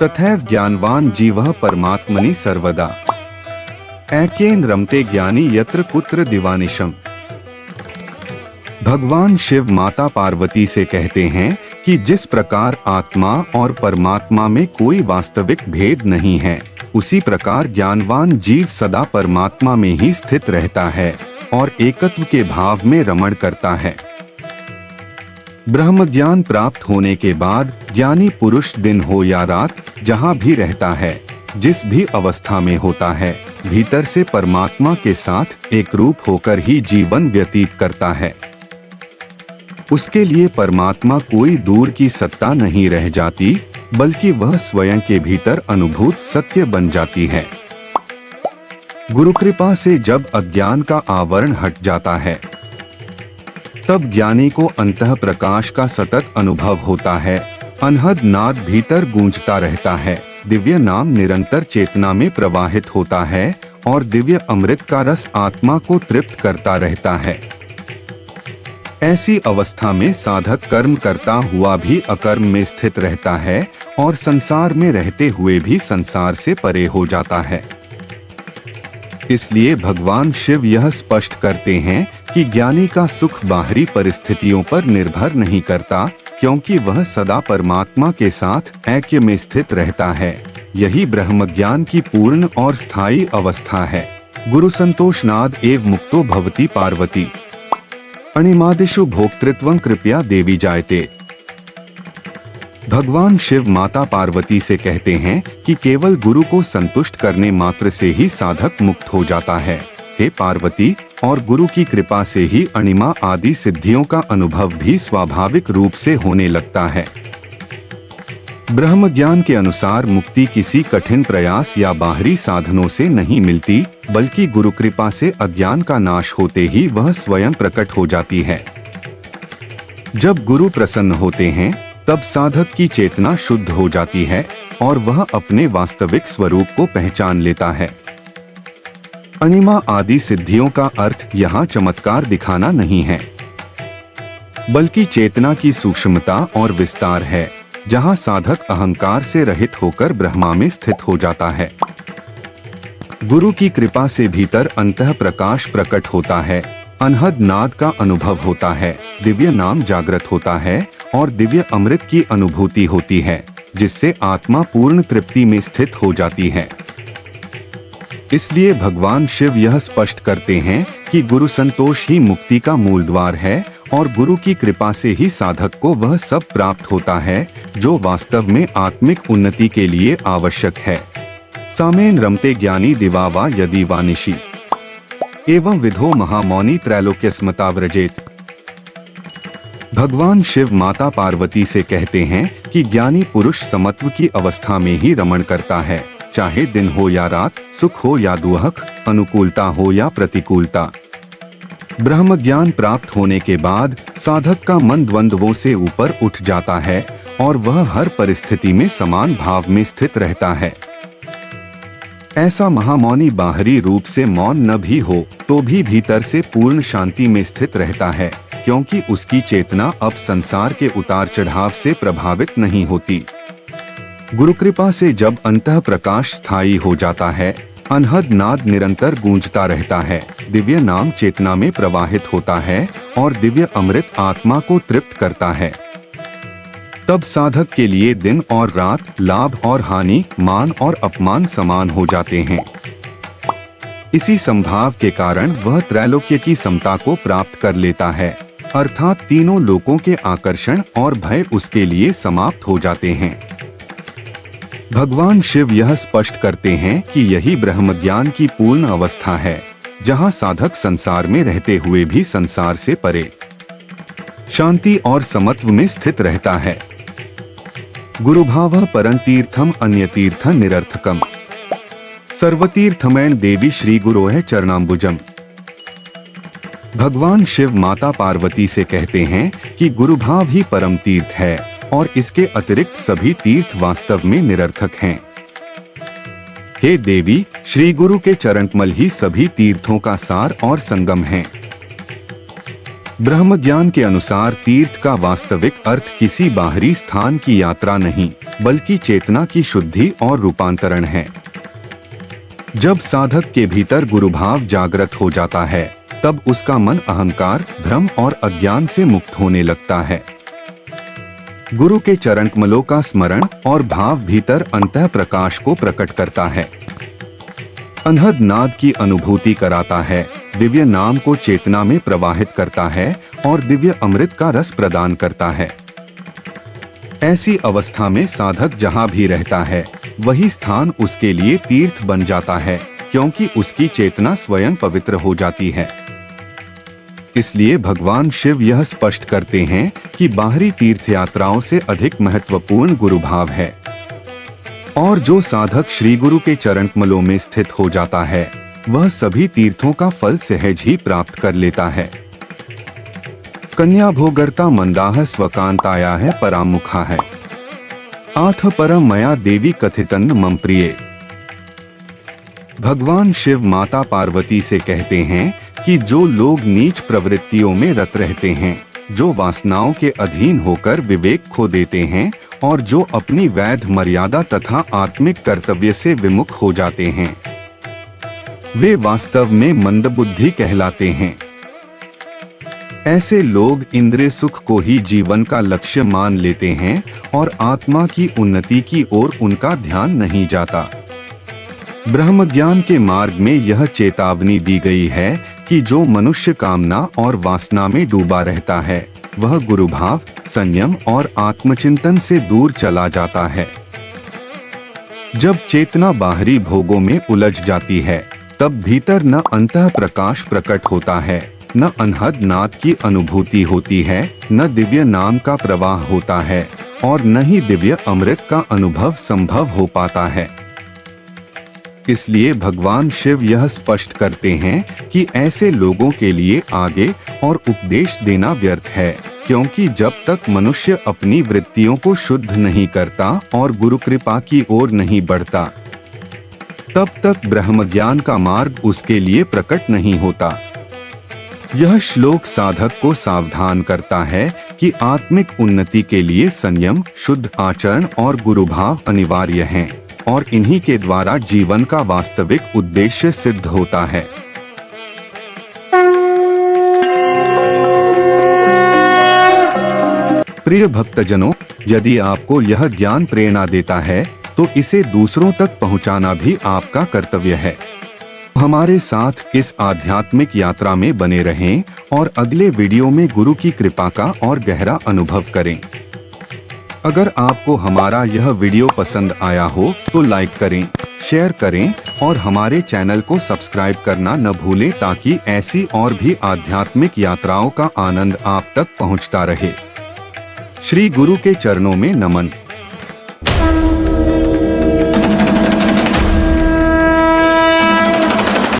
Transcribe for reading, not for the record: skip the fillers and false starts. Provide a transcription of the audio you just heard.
तथैव ज्ञानवान जीवः परमात्मनि सर्वदा ऐक्येन रमते ज्ञानी यत्र कुत्र दिवानिशम्। भगवान शिव माता पार्वती से कहते हैं कि जिस प्रकार आत्मा और परमात्मा में कोई वास्तविक भेद नहीं है, उसी प्रकार ज्ञानवान जीव सदा परमात्मा में ही स्थित रहता है और एकत्व के भाव में रमण करता है। ब्रह्म ज्ञान प्राप्त होने के बाद ज्ञानी पुरुष दिन हो या रात जहाँ भी रहता है, जिस भी अवस्था में होता है, भीतर से परमात्मा के साथ एक रूप होकर ही जीवन व्यतीत करता है। उसके लिए परमात्मा कोई दूर की सत्ता नहीं रह जाती, बल्कि वह स्वयं के भीतर अनुभूत सत्य बन जाती है। गुरु कृपा से जब अज्ञान का आवरण हट जाता है, तब ज्ञानी को अंतः प्रकाश का सतत अनुभव होता है। अनहद नाद भीतर गूंजता रहता है, दिव्य नाम निरंतर चेतना में प्रवाहित होता है और दिव्य अमृत का रस आत्मा को तृप्त करता रहता है। ऐसी अवस्था में साधक कर्म करता हुआ भी अकर्म में स्थित रहता है और संसार में रहते हुए भी संसार से परे हो जाता है। इसलिए भगवान शिव यह स्पष्ट करते हैं कि ज्ञानी का सुख बाहरी परिस्थितियों पर निर्भर नहीं करता, क्योंकि वह सदा परमात्मा के साथ ऐक्य में स्थित रहता है। यही ब्रह्म ज्ञान की पूर्ण और स्थायी अवस्था है। गुरु संतोषनाद एव मुक्तो भवति पार्वती अणिमादिषु भोक्तृत्वं कृपया देवी जायते। भगवान शिव माता पार्वती से कहते हैं कि केवल गुरु को संतुष्ट करने मात्र से ही साधक मुक्त हो जाता है। हे पार्वती, और गुरु की कृपा से ही अणिमा आदि सिद्धियों का अनुभव भी स्वाभाविक रूप से होने लगता है। ब्रह्म ज्ञान के अनुसार मुक्ति किसी कठिन प्रयास या बाहरी साधनों से नहीं मिलती, बल्कि गुरु कृपा से अज्ञान का नाश होते ही वह स्वयं प्रकट हो जाती है। जब गुरु प्रसन्न होते हैं, तब साधक की चेतना शुद्ध हो जाती है और वह अपने वास्तविक स्वरूप को पहचान लेता है। अणिमा आदि सिद्धियों का अर्थ यहाँ चमत्कार दिखाना नहीं है, बल्कि चेतना की सूक्ष्मता और विस्तार है, जहाँ साधक अहंकार से रहित होकर ब्रह्मा में स्थित हो जाता है। गुरु की कृपा से भीतर अंतः प्रकाश प्रकट होता है, अनहद नाद का अनुभव होता है, दिव्य नाम जागृत होता है और दिव्य अमृत की अनुभूति होती है, जिससे आत्मा पूर्ण तृप्ति में स्थित हो जाती है। इसलिए भगवान शिव यह स्पष्ट करते हैं कि गुरु संतोष ही मुक्ति का मूल द्वार है और गुरु की कृपा से ही साधक को वह सब प्राप्त होता है जो वास्तव में आत्मिक उन्नति के लिए आवश्यक है। सामेन रमते ज्ञानी दिवा वा यदि वा निशि एवं विधो महामौनी त्रैलोक्य स्मृताव्रजेत। भगवान शिव माता पार्वती से कहते हैं कि ज्ञानी पुरुष समत्व की अवस्था में ही रमण करता है, चाहे दिन हो या रात, सुख हो या दुख, अनुकूलता हो या प्रतिकूलता। ब्रह्म ज्ञान प्राप्त होने के बाद साधक का मन द्वंद्वों से ऊपर उठ जाता है और वह हर परिस्थिति में समान भाव में स्थित रहता है। ऐसा महामौनी बाहरी रूप से मौन न भी हो तो भी भीतर से पूर्ण शांति में स्थित रहता है, क्योंकि उसकी चेतना अब संसार के उतार चढ़ाव से प्रभावित नहीं होती। गुरु कृपा से जब अंतः प्रकाश स्थायी हो जाता है, अनहद नाद निरंतर गूंजता रहता है, दिव्य नाम चेतना में प्रवाहित होता है और दिव्य अमृत आत्मा को तृप्त करता है, तब साधक के लिए दिन और रात, लाभ और हानि, मान और अपमान समान हो जाते हैं। इसी संभाव के कारण वह त्रैलोक्य की समता को प्राप्त कर लेता है, अर्थात तीनों लोकों के आकर्षण और भय उसके लिए समाप्त हो जाते हैं। भगवान शिव यह स्पष्ट करते हैं कि यही ब्रह्म ज्ञान की पूर्ण अवस्था है, जहां साधक संसार में रहते हुए भी संसार से परे शांति और समत्व में स्थित रहता है। गुरुभावः परं तीर्थम अन्य तीर्थ निरर्थकम सर्वतीर्थमैन देवी श्री गुरोः चरणाम्बुजम। भगवान शिव माता पार्वती से कहते हैं कि गुरुभाव ही परम तीर्थ है और इसके अतिरिक्त सभी तीर्थ वास्तव में निरर्थक हैं। हे देवी, श्री गुरु के चरणकमल ही सभी तीर्थों का सार और संगम है। ब्रह्म ज्ञान के अनुसार तीर्थ का वास्तविक अर्थ किसी बाहरी स्थान की यात्रा नहीं, बल्कि चेतना की शुद्धि और रूपांतरण है। जब साधक के भीतर गुरुभाव जागृत हो जाता है, तब उसका मन अहंकार, भ्रम और अज्ञान से मुक्त होने लगता है। गुरु के चरण कमलों का स्मरण और भाव भीतर अंतः प्रकाश को प्रकट करता है, अनहद नाद की अनुभूति कराता है, दिव्य नाम को चेतना में प्रवाहित करता है और दिव्य अमृत का रस प्रदान करता है। ऐसी अवस्था में साधक जहाँ भी रहता है, वही स्थान उसके लिए तीर्थ बन जाता है, क्योंकि उसकी चेतना स्वयं पवित्र हो जाती है। इसलिए भगवान शिव यह स्पष्ट करते हैं कि बाहरी तीर्थ यात्राओं से अधिक महत्वपूर्ण गुरुभाव है, और जो साधक श्री गुरु के चरण कमलों में स्थित हो जाता है, वह सभी तीर्थों का फल सहज ही प्राप्त कर लेता है। कन्या भोगर्ता मंदाह स्वकांताया है परामुखा है, आथ परम मया देवी कथितन मम प्रिय। भगवान शिव माता पार्वती से कहते हैं कि जो लोग नीच प्रवृत्तियों में रत रहते हैं, जो वासनाओं के अधीन होकर विवेक खो देते हैं और जो अपनी वैध मर्यादा तथा आत्मिक कर्तव्य से विमुख हो जाते हैं, वे वास्तव में मंदबुद्धि कहलाते हैं। ऐसे लोग इंद्रिय सुख को ही जीवन का लक्ष्य मान लेते हैं और आत्मा की उन्नति की ओर उनका ध्यान नहीं जाता। ब्रह्म ज्ञान के मार्ग में यह चेतावनी दी गई है कि जो मनुष्य कामना और वासना में डूबा रहता है, वह गुरुभाव, संयम और आत्मचिंतन से दूर चला जाता है। जब चेतना बाहरी भोगों में उलझ जाती है, तब भीतर न अंतः प्रकाश प्रकट होता है, न अनहद नाद की अनुभूति होती है, न दिव्य नाम का प्रवाह होता है और न ही दिव्य अमृत का अनुभव संभव हो पाता है। इसलिए भगवान शिव यह स्पष्ट करते हैं कि ऐसे लोगों के लिए आगे और उपदेश देना व्यर्थ है, क्योंकि जब तक मनुष्य अपनी वृत्तियों को शुद्ध नहीं करता और गुरु कृपा की ओर नहीं बढ़ता, तब तक ब्रह्म ज्ञान का मार्ग उसके लिए प्रकट नहीं होता। यह श्लोक साधक को सावधान करता है कि आत्मिक उन्नति के लिए संयम, शुद्ध आचरण और गुरुभाव अनिवार्य हैं, और इन्हीं के द्वारा जीवन का वास्तविक उद्देश्य सिद्ध होता है। प्रिय भक्तजनों, यदि आपको यह ज्ञान प्रेरणा देता है, तो इसे दूसरों तक पहुंचाना भी आपका कर्तव्य है। हमारे साथ इस आध्यात्मिक यात्रा में बने रहें और अगले वीडियो में गुरु की कृपा का और गहरा अनुभव करें। अगर आपको हमारा यह वीडियो पसंद आया हो तो लाइक करें, शेयर करें और हमारे चैनल को सब्सक्राइब करना न भूलें, ताकि ऐसी और भी आध्यात्मिक यात्राओं का आनंद आप तक पहुंचता रहे। श्री गुरु के चरणों में नमन।